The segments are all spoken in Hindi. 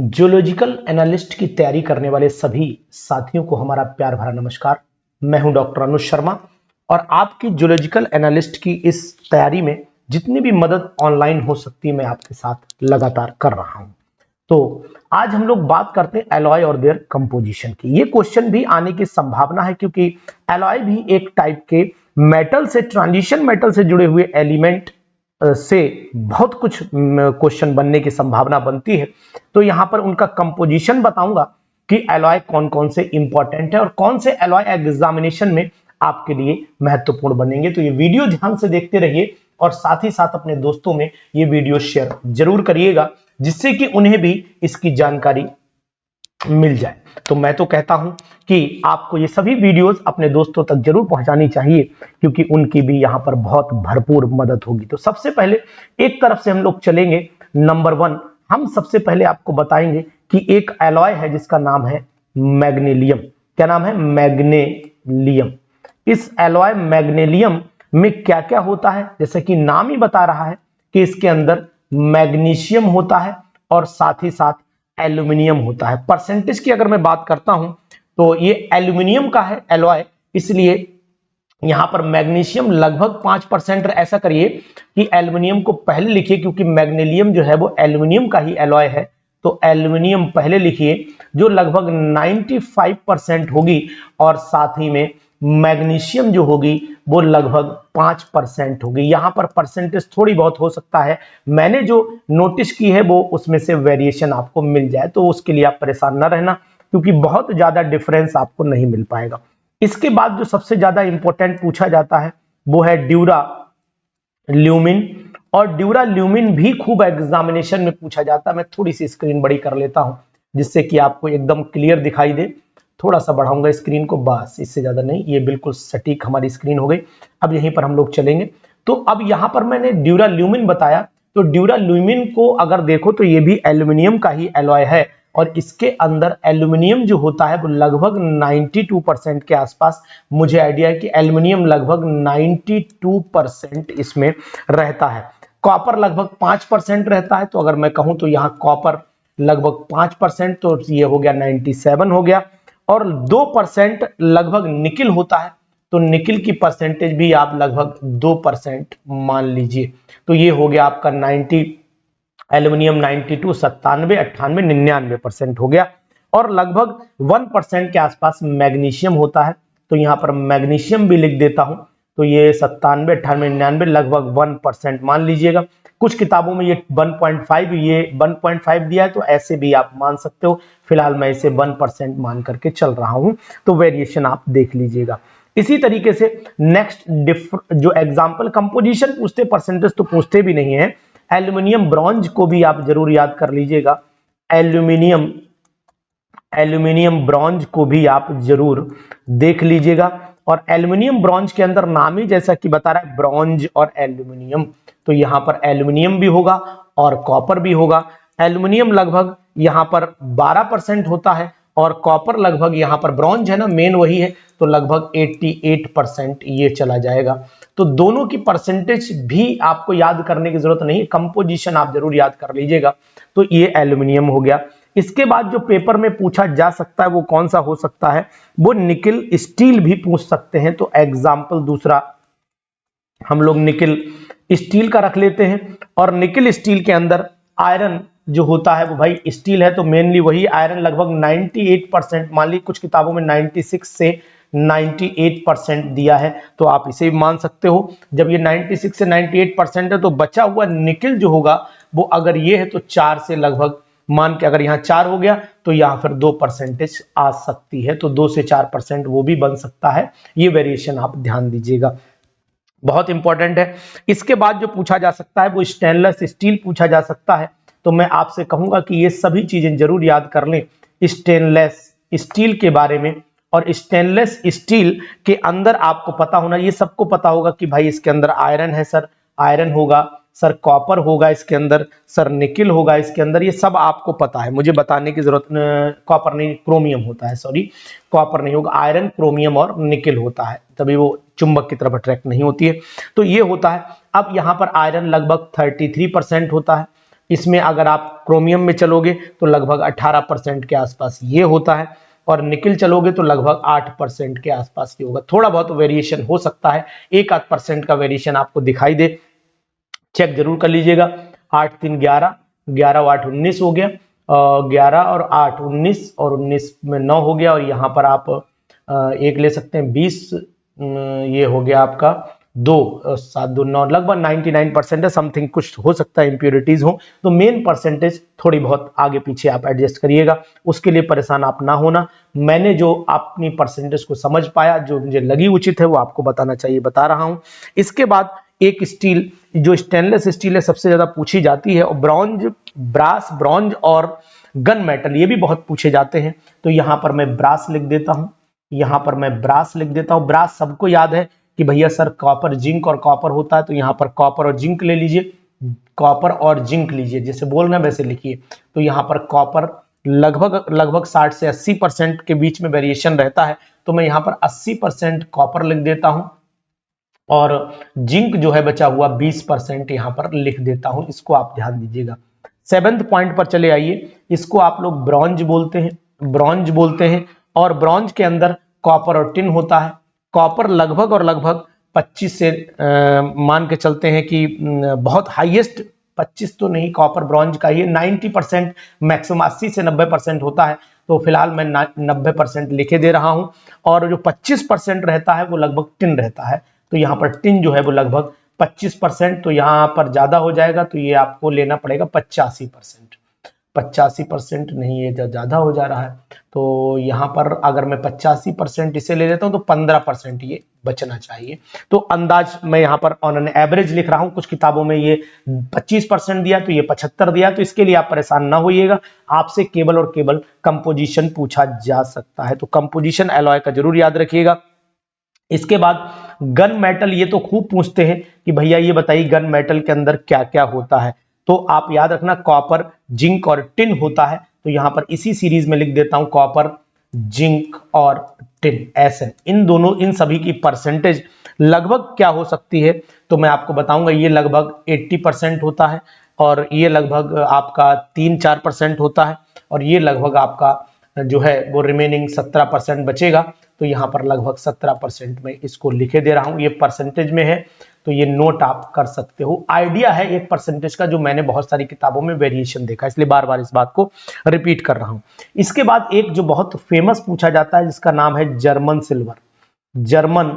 जियोलॉजिकल एनालिस्ट की तैयारी करने वाले सभी साथियों को हमारा प्यार भरा नमस्कार। मैं हूं डॉक्टर अनुज शर्मा और आपकी जियोलॉजिकल एनालिस्ट की इस तैयारी में जितनी भी मदद ऑनलाइन हो सकती है मैं आपके साथ लगातार कर रहा हूं। तो आज हम लोग बात करते हैं एलॉय और देयर कंपोजिशन की। ये क्वेश्चन भी आने की संभावना है क्योंकि एलॉय भी एक टाइप के मेटल से, ट्रांजिशन मेटल से जुड़े हुए एलिमेंट से बहुत कुछ क्वेश्चन बनने की संभावना बनती है। तो यहां पर उनका कंपोजिशन बताऊंगा कि एलॉय कौन कौन से इंपॉर्टेंट है और कौन से एलॉय एग्जामिनेशन में आपके लिए महत्वपूर्ण बनेंगे। तो ये वीडियो ध्यान से देखते रहिए और साथ ही साथ अपने दोस्तों में ये वीडियो शेयर जरूर करिएगा जिससे कि उन्हें भी इसकी जानकारी मिल जाए। तो मैं तो कहता हूं कि आपको ये सभी वीडियोस अपने दोस्तों तक जरूर पहुंचानी चाहिए क्योंकि उनकी भी यहां पर बहुत भरपूर मदद होगी। तो सबसे पहले एक तरफ से हम लोग चलेंगे। नंबर 1 हम सबसे पहले आपको बताएंगे कि एक एलॉय है जिसका नाम है मैग्नीलियम। क्या नाम है? मैग्नीलियम। इस एलॉय मैग्नीलियम में क्या क्या होता है? जैसे कि नाम ही बता रहा है कि इसके अंदर मैग्नीशियम होता है और साथ ही साथ एल्यूमिनियम होता है। परसेंटेज की अगर मैं बात करता हूं तो ये एल्यूमिनियम का है एलॉय, इसलिए यहां पर मैग्नीशियम लगभग 5%। ऐसा करिए कि एल्यूमिनियम को पहले लिखिए क्योंकि मैग्नीलियम जो है वो एल्यूमिनियम का ही एलॉय है। तो एल्यूमिनियम पहले लिखिए जो लगभग 95% होगी और साथ ही में मैग्नीशियम जो होगी वो लगभग 5% होगी। यहां पर परसेंटेज थोड़ी बहुत हो सकता है, मैंने जो नोटिस की है वो उसमें से वेरिएशन आपको मिल जाए, तो उसके लिए आप परेशान ना रहना क्योंकि बहुत ज्यादा डिफरेंस आपको नहीं मिल पाएगा। इसके बाद जो सबसे ज्यादा इंपॉर्टेंट पूछा जाता है वो है ड्यूरा ल्यूमिन, और ड्यूरा ल्यूमिन भी खूब एग्जामिनेशन में पूछा जाता है। मैं थोड़ी सी स्क्रीन बड़ी कर लेता हूं जिससे कि आपको एकदम क्लियर दिखाई दे। थोड़ा सा बढ़ाऊंगा स्क्रीन को, बस इससे ज्यादा नहीं, ये बिल्कुल सटीक हमारी स्क्रीन हो गई। अब यहीं पर हम लोग चलेंगे। तो अब यहां पर मैंने ड्यूरा ल्यूमिन बताया, तो ड्यूरा ल्यूमिन को अगर देखो तो ये भी एल्यूमिनियम का ही एलॉय है और इसके अंदर एल्यूमिनियम जो होता है वो लगभग 92% के आसपास, मुझे आइडिया है कि एल्यूमिनियम लगभग 92% इसमें रहता है। कॉपर लगभग 5% रहता है, तो अगर मैं कहूं तो यहाँ कॉपर लगभग 5%, तो ये हो गया 97 हो गया। और 2% लगभग निकिल होता है, तो निकिल की परसेंटेज भी आप लगभग 2% मान लीजिए। तो ये हो गया आपका 90, एल्यूमिनियम 92, 97, 98, 99% हो गया। और लगभग 1% के आसपास मैग्नीशियम होता है, तो यहां पर मैग्नीशियम भी लिख देता हूं। तो ये 97, 98, 99 लगभग 1% मान लीजिएगा। कुछ किताबों में ये 1.5, ये 1.5 दिया है, तो ऐसे भी आप मान सकते हो। फिलहाल मैं इसे 1% मान करके चल रहा हूं, तो वेरिएशन आप देख लीजिएगा। इसी तरीके से नेक्स्ट जो एग्जाम्पल कंपोजिशन पूछते, परसेंटेज तो पूछते भी नहीं है। एल्यूमिनियम ब्रॉन्ज को भी आप जरूर याद कर लीजिएगा। एल्यूमिनियम ब्रॉन्ज को भी आप जरूर देख लीजिएगा। और एल्यूमिनियम ब्रॉन्ज के अंदर नाम ही जैसा कि बता रहा है ब्रॉन्ज और एल्यूमिनियम, तो यहां पर एल्यूमिनियम भी होगा और कॉपर भी होगा। एल्यूमिनियम लगभग यहां पर 12% होता है और कॉपर लगभग, यहां पर ब्रॉन्ज है ना मेन वही है, तो लगभग 88% ये चला जाएगा। तो दोनों की परसेंटेज भी आपको याद करने की जरूरत नहीं है, कंपोजिशन आप जरूर याद कर लीजिएगा। तो ये एल्यूमिनियम हो गया। इसके बाद जो पेपर में पूछा जा सकता है वो कौन सा हो सकता है? वो निकिल स्टील भी पूछ सकते हैं। तो एग्जाम्पल दूसरा हम लोग निकिल स्टील का रख लेते हैं। और निकिल स्टील के अंदर आयरन जो होता है वो भाई स्टील है तो मेनली वही आयरन, लगभग 98%, मान ली कुछ किताबों में 96 से 98% दिया है, तो आप इसे भी मान सकते हो। जब ये 96 से 98% है तो बचा हुआ निकिल जो होगा वो अगर ये है तो 4 से लगभग मान के, अगर यहाँ 4 हो गया तो यहाँ फिर 2% आ सकती है, तो 2 से 4% वो भी बन सकता है। ये वेरिएशन आप ध्यान दीजिएगा, बहुत इंपॉर्टेंट है। इसके बाद जो पूछा जा सकता है वो स्टेनलेस स्टील पूछा जा सकता है। तो मैं आपसे कहूंगा कि ये सभी चीजें जरूर याद कर लें स्टेनलेस स्टील के बारे में। और स्टेनलेस स्टील के अंदर आपको पता होना, ये सबको पता होगा कि भाई इसके अंदर आयरन है सर, आयरन होगा सर, कॉपर होगा इसके अंदर सर, निकिल होगा इसके अंदर, ये सब आपको पता है, मुझे बताने की जरूरत नहीं। कॉपर नहीं, क्रोमियम होता है, सॉरी कॉपर नहीं होगा, आयरन, क्रोमियम और निकिल होता है, तभी वो चुंबक की तरफ अट्रैक्ट नहीं होती है। तो ये होता है। अब यहाँ पर आयरन लगभग 33% होता है, इसमें अगर आप क्रोमियम में चलोगे तो लगभग 18% के आसपास ये होता है, और निकिल चलोगे तो लगभग 8% के आसपास ये होगा। थोड़ा बहुत वेरिएशन हो सकता है, 1-8% का वेरिएशन आपको दिखाई दे, चेक जरूर कर लीजिएगा। 8 3 11, 11 और 8 19 हो गया, 11 और 8 19, और 19 में 9 हो गया, और यहाँ पर आप एक ले सकते हैं 20, ये हो गया आपका 2, 7 2 9, लगभग 99% है। समथिंग कुछ हो सकता है इम्प्योरिटीज हो, तो मेन परसेंटेज थोड़ी बहुत आगे पीछे आप एडजस्ट करिएगा, उसके लिए परेशान आप ना होना। मैंने जो अपनी परसेंटेज को समझ पाया, जो मुझे लगी उचित है, वो आपको बताना चाहिए, बता रहा हूं। इसके बाद एक स्टील, जो स्टेनलेस स्टील है, सबसे ज्यादा पूछी जाती है, और ब्रॉन्ज, ब्रास, ब्रॉन्ज और गन मेटल ये भी बहुत पूछे जाते हैं। तो यहां पर मैं ब्रास लिख देता हूं, यहां पर मैं ब्रास लिख देता हूं। ब्रास सबको याद है कि भैया सर कॉपर, जिंक और कॉपर होता है, तो यहां पर कॉपर और जिंक ले लीजिए, कॉपर और जिंक लीजिए, जैसे बोलना वैसे लिखिए। तो यहां पर कॉपर लगभग 60 से 80% के बीच में वेरिएशन रहता है, तो मैं यहां पर 80% कॉपर लिख देता हूं, और जिंक जो है बचा हुआ 20% यहां पर लिख देता हूं, इसको आप ध्यान दीजिएगा। 7th पॉइंट पर चले आइए, इसको आप लोग ब्रॉन्ज बोलते हैं, ब्रॉन्ज बोलते हैं, और ब्रॉन्ज के अंदर कॉपर और टिन होता है। कॉपर लगभग और लगभग 25 से मान के चलते हैं कि बहुत हाईएस्ट 25 तो नहीं, कॉपर ब्रॉन्ज का ये 90% मैक्सिमम 80 से 90% होता है, तो फिलहाल मैं 90% लिखे दे रहा हूं। और जो 25% रहता है वो लगभग टिन रहता है, तो यहाँ पर टिन जो है वो लगभग 25%, तो यहाँ पर ज्यादा हो जाएगा, तो ये आपको लेना पड़ेगा 85%। 85% नहीं, ये ज्यादा हो जा रहा है, तो यहाँ पर अगर मैं 85% इसे ले लेता हूँ तो 15% ये बचना चाहिए। तो अंदाज मैं यहाँ पर ऑन एन एवरेज लिख रहा हूँ, कुछ किताबों में ये 25% दिया, तो ये 75 दिया, तो इसके लिए आप परेशान ना होइएगा, आपसे केवल और केवल कंपोजिशन पूछा जा सकता है, तो कंपोजिशन एलॉय का जरूर याद रखिएगा। इसके बाद गन मेटल, ये तो खूब पूछते हैं कि भैया ये बताइए गन मेटल के अंदर क्या क्या होता है, तो आप याद रखना कॉपर, जिंक और टिन होता है, तो यहां पर इसी सीरीज में लिख देता हूं कॉपर, जिंक और टिन, ऐसे इन दोनों, इन सभी की परसेंटेज लगभग क्या हो सकती है, तो मैं आपको बताऊंगा। ये लगभग 80% होता है, और ये लगभग आपका 3-4% होता है, और ये लगभग आपका जो है वो रिमेनिंग 17% बचेगा, तो यहाँ पर लगभग 17% में इसको लिखे दे रहा हूं, ये परसेंटेज में है, तो ये नोट आप कर सकते हो। आइडिया है एक परसेंटेज का, जो मैंने बहुत सारी किताबों में वेरिएशन देखा, इसलिए बार बार इस बात को रिपीट कर रहा हूं। इसके बाद एक जो बहुत फेमस पूछा जाता है, जिसका नाम है जर्मन सिल्वर, जर्मन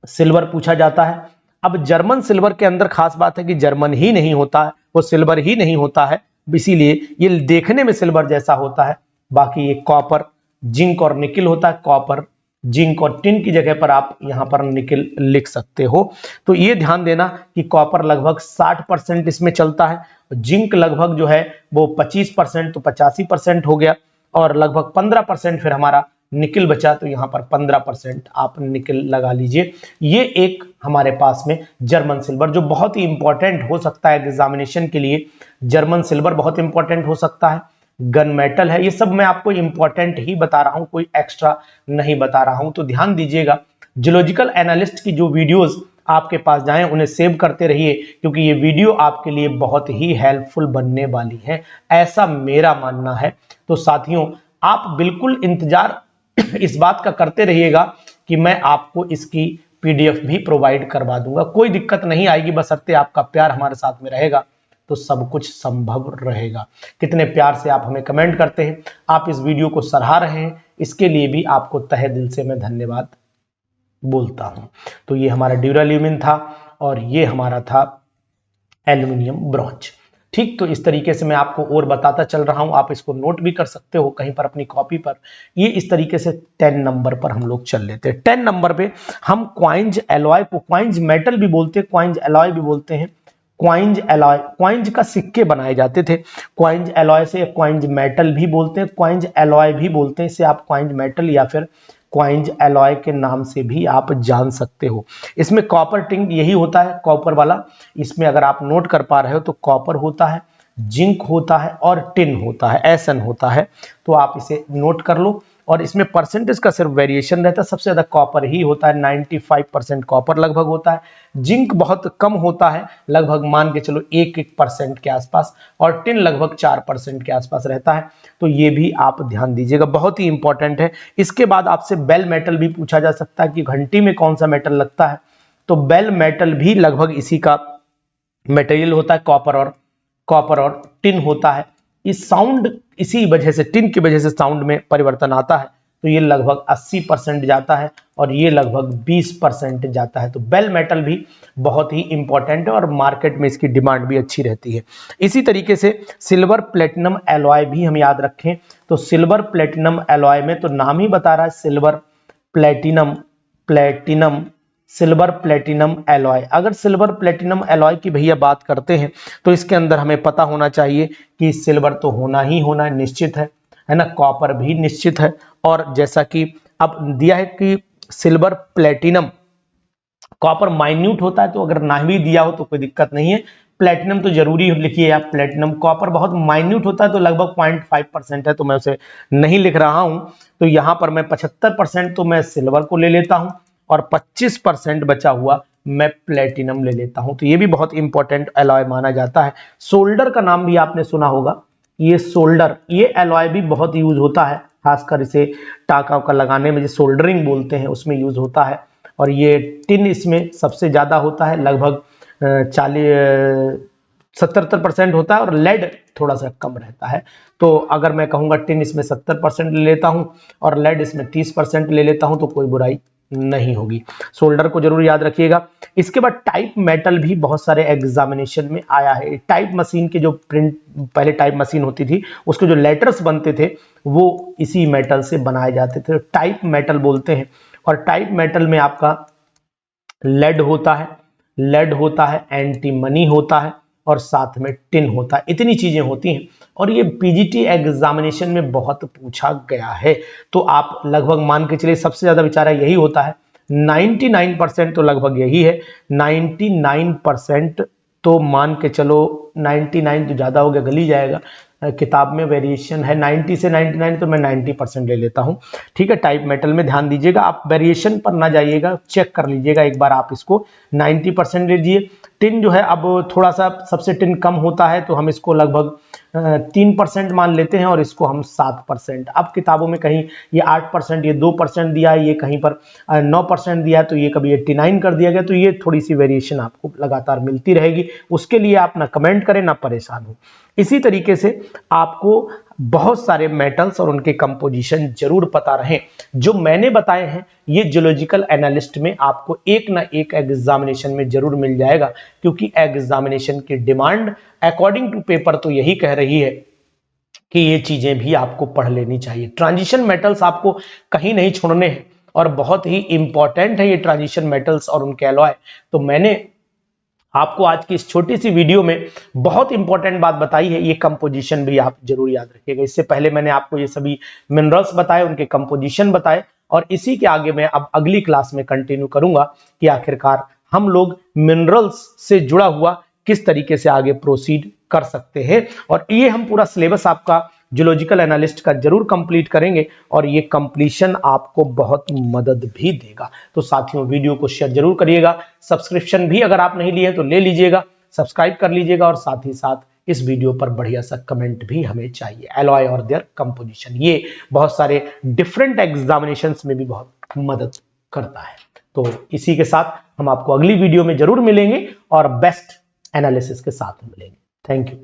सिल्वर पूछा जाता है। अब जर्मन सिल्वर के अंदर खास बात है कि जर्मन ही नहीं होता है, वो सिल्वर ही नहीं होता है, इसीलिए ये देखने में सिल्वर जैसा होता है, बाकी ये कॉपर, जिंक और निकिल होता है। कॉपर, जिंक और टिन की जगह पर आप यहां पर निकिल लिख सकते हो। तो ये ध्यान देना कि कॉपर लगभग 60% इसमें चलता है, जिंक लगभग जो है वो 25%, तो 85% हो गया, और लगभग 15% फिर हमारा निकिल बचा, तो यहां पर 15% आप निकिल लगा लीजिए। ये एक हमारे पास में जर्मन सिल्वर, जो बहुत ही इंपॉर्टेंट हो सकता है एग्जामिनेशन के लिए, जर्मन सिल्वर बहुत इंपॉर्टेंट हो सकता है। गन मेटल है, ये सब मैं आपको इंपॉर्टेंट ही बता रहा हूं, कोई एक्स्ट्रा नहीं बता रहा हूं, तो ध्यान दीजिएगा। जियोलॉजिकल एनालिस्ट की जो वीडियोस आपके पास जाएं, उन्हें सेव करते रहिए, क्योंकि ये वीडियो आपके लिए बहुत ही हेल्पफुल बनने वाली है, ऐसा मेरा मानना है। तो साथियों, आप बिल्कुल इंतजार इस बात का करते रहिएगा कि मैं आपको इसकी पीडीएफ भी प्रोवाइड करवा दूंगा, कोई दिक्कत नहीं आएगी, बशर्ते आपका प्यार हमारे साथ में रहेगा तो सब कुछ संभव रहेगा। कितने प्यार से आप हमें कमेंट करते हैं, आप इस वीडियो को सराह रहे हैं, इसके लिए भी आपको तहे दिल से मैं धन्यवाद बोलता हूं। तो ये हमारा ड्यूराल्यूमिन था, और ये हमारा था एल्यूमिनियम ब्रॉन्ज। ठीक, तो इस तरीके से मैं आपको और बताता चल रहा हूं, आप इसको नोट भी कर सकते हो कहीं पर अपनी कॉपी पर। ये इस तरीके से 10 नंबर पर हम लोग चल लेते हैं। 10 नंबर पे हम क्वाइंज एलॉय को, क्वाइंज मेटल भी बोलते हैं, क्वाइंज एलॉय भी बोलते हैं। क्वाइंज एलॉय, क्वाइंज का सिक्के बनाए जाते थे, क्वाइंज एलॉय से क्वाइंज मेटल भी बोलते हैं, क्वाइंज एलॉय भी बोलते हैं, इसे आप क्वाइंज मेटल या फिर क्वाइंज एलॉय के नाम से भी आप जान सकते हो। इसमें कॉपर टिंग यही होता है, कॉपर वाला, इसमें अगर आप नोट कर पा रहे हो तो कॉपर होता है, जिंक होता है और टिन होता है, एसन होता है, तो आप इसे नोट कर लो। और इसमें परसेंटेज का सिर्फ वेरिएशन रहता है। सबसे ज्यादा कॉपर ही होता है, 95% कॉपर लगभग होता है। जिंक बहुत कम होता है, लगभग मान के चलो 1% के आसपास, और टिन लगभग 4% के आसपास रहता है। तो ये भी आप ध्यान दीजिएगा, बहुत ही इंपॉर्टेंट है। इसके बाद आपसे बेल मेटल भी पूछा जा सकता है कि घंटी में कौन सा मेटल लगता है, तो बेल मेटल भी लगभग इसी का मटेरियल होता है, कॉपर और टिन होता है। इस साउंड इसी वजह से, टिन की वजह से साउंड में परिवर्तन आता है। तो ये लगभग 80% जाता है और ये लगभग 20% जाता है। तो बेल मेटल भी बहुत ही इंपॉर्टेंट है और मार्केट में इसकी डिमांड भी अच्छी रहती है। इसी तरीके से सिल्वर प्लेटिनम एलॉय भी हम याद रखें। तो सिल्वर प्लेटिनम एलॉय में तो नाम ही बता रहा है silver platinum silver platinum alloy. अगर सिल्वर प्लेटिनम एलॉय की भैया बात करते हैं तो इसके अंदर हमें पता होना चाहिए कि सिल्वर तो होना ही होना निश्चित है ना, कॉपर भी निश्चित है। और जैसा कि अब दिया है कि सिल्वर प्लेटिनम, कॉपर माइन्यूट होता है, तो अगर ना भी दिया हो तो कोई दिक्कत नहीं है, प्लेटिनम तो जरूरी लिखिए आप प्लेटिनम। कॉपर बहुत माइन्यूट होता है तो लगभग 0.5% है, तो मैं उसे नहीं लिख रहा हूं। तो यहां पर मैं 75% तो मैं सिल्वर को ले लेता हूं और 25% बचा हुआ मैं प्लेटिनम ले लेता हूं। तो ये भी बहुत इंपॉर्टेंट एलॉय माना जाता है। सोल्डर का नाम भी आपने सुना होगा। ये सोल्डर, ये एलॉय भी बहुत यूज होता है, खासकर इसे टाका का लगाने में, जो सोल्डरिंग बोलते हैं उसमें यूज होता है। और ये टिन इसमें सबसे ज्यादा होता है, लगभग 70% होता है, और लेड थोड़ा सा कम रहता है। तो अगर मैं कहूंगा टिन इसमें 70% ले लेता हूं और लेड इसमें 30% ले लेता हूं तो कोई बुराई नहीं होगी। सोल्डर को जरूर याद रखिएगा। इसके बाद टाइप मेटल भी बहुत सारे एग्जामिनेशन में आया है। टाइप मशीन के जो प्रिंट, पहले टाइप मशीन होती थी, उसके जो लेटर्स बनते थे वो इसी मेटल से बनाए जाते थे, टाइप मेटल बोलते हैं। और टाइप मेटल में आपका लेड होता है, एंटीमनी होता है और साथ में टिन होता है। इतनी चीजें होती हैं और ये पीजीटी एग्जामिनेशन में बहुत पूछा गया है। तो आप लगभग मान के चलिए सबसे ज्यादा विचारा यही होता है, 99% तो लगभग यही है। 99% तो मान के चलो, 99 तो ज्यादा हो गया, गली जाएगा, किताब में वेरिएशन है 90 से 99, तो मैं 90% ले लेता हूं। ठीक है, टाइप मेटल में ध्यान दीजिएगा, आप वेरिएशन पर ना जाइएगा, चेक कर लीजिएगा एक बार आप इसको। 90% लीजिए। टिन जो है, अब थोड़ा सा सबसे टिन कम होता है तो हम इसको लगभग 3% मान लेते हैं और इसको हम 7%। अब किताबों में कहीं ये 8%, ये 2% दिया है, ये कहीं पर 9% दिया है, तो ये कभी 89 कर दिया गया। तो ये थोड़ी सी वेरिएशन आपको लगातार मिलती रहेगी, उसके लिए आप ना कमेंट करें ना परेशान हो। इसी तरीके से आपको बहुत सारे मेटल्स और उनके कंपोजिशन जरूर पता रहे। जो मैंने बताए हैं ये जियोलॉजिकल एनालिस्ट में आपको एक ना एक एग्जामिनेशन में जरूर मिल जाएगा, क्योंकि एग्जामिनेशन की डिमांड अकॉर्डिंग टू पेपर तो यही कह रही है कि ये चीजें भी आपको पढ़ लेनी चाहिए। ट्रांजिशन मेटल्स आपको कहीं नहीं छोड़ने हैं और बहुत ही इंपॉर्टेंट है ये ट्रांजिशन मेटल्स और उनके अलॉय। तो मैंने आपको आज की इस छोटी सी वीडियो में बहुत इंपॉर्टेंट बात बताई है, ये कंपोजिशन भी आप जरूर याद रखिएगा। इससे पहले मैंने आपको ये सभी मिनरल्स बताए, उनके कंपोजिशन बताए, और इसी के आगे मैं अब अगली क्लास में कंटिन्यू करूंगा कि आखिरकार हम लोग मिनरल्स से जुड़ा हुआ किस तरीके से आगे प्रोसीड कर सकते हैं। और ये हम पूरा सिलेबस आपका जियोलॉजिकल एनालिस्ट का जरूर कंप्लीट करेंगे और ये कंप्लीशन आपको बहुत मदद भी देगा। तो साथियों, वीडियो को शेयर जरूर करिएगा, सब्सक्रिप्शन भी अगर आप नहीं लिए तो ले लीजिएगा, सब्सक्राइब कर लीजिएगा, और साथ ही साथ इस वीडियो पर बढ़िया सा कमेंट भी हमें चाहिए। एलॉय और देयर कंपोजिशन, ये बहुत सारे डिफरेंट एग्जामिनेशंस में भी बहुत मदद करता है। तो इसी के साथ हम आपको अगली वीडियो में जरूर मिलेंगे और बेस्ट एनालिसिस के साथ मिलेंगे। Thank you.